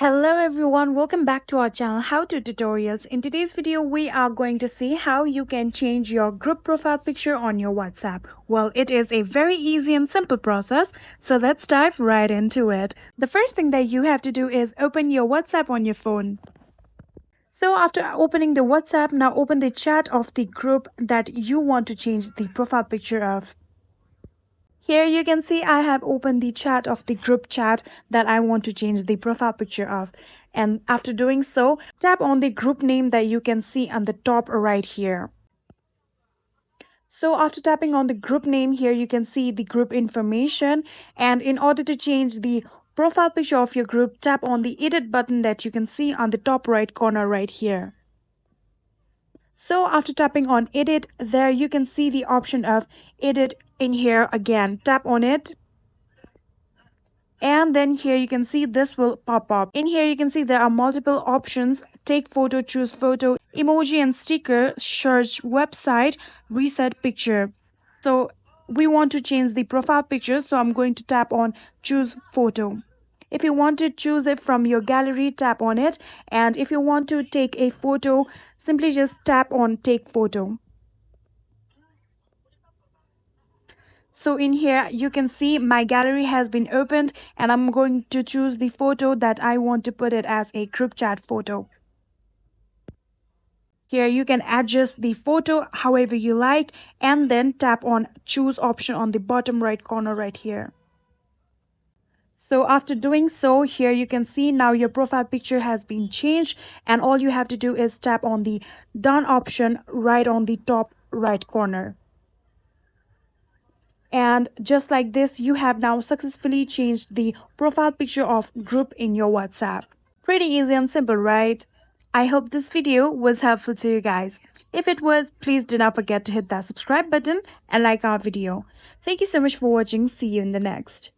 Hello everyone, welcome back to our channel How To Tutorials. In today's video, we are going to see how you can change your group profile picture on your WhatsApp. Well, it is a very easy and simple process, so let's dive right into it. The first thing that you have to do is open your WhatsApp on your phone. So after opening the WhatsApp, now open the chat of the group that you want to change the profile picture of. Here you can see I have opened the chat of the group chat that I want to change the profile picture of. And after doing so, tap on the group name that you can see on the top right here. So after tapping on the group name here, you can see the group information. And in order to change the profile picture of your group, tap on the edit button that you can see on the top right corner right here. So after tapping on edit, there you can see the option of edit in here again. Tap on it. And then here you can see this will pop up. In here you can see there are multiple options: take photo, choose photo, emoji and sticker, search website, reset picture. So we want to change the profile picture, so I'm going to tap on choose photo. If you want to choose it from your gallery, tap on it. And if you want to take a photo, simply just tap on take photo. So in here you can see my gallery has been opened, and I'm going to choose the photo that I want to put it as a group chat photo. Here you can adjust the photo however you like, and then tap on choose option on the bottom right corner right here. So after doing so, here you can see now your profile picture has been changed, and all you have to do is tap on the done option right on the top right corner. And just like this, you have now successfully changed the profile picture of group in your WhatsApp. Pretty easy and simple, right? I hope this video was helpful to you guys. If it was, please do not forget to hit that subscribe button and like our video. Thank you so much for watching. See you in the next.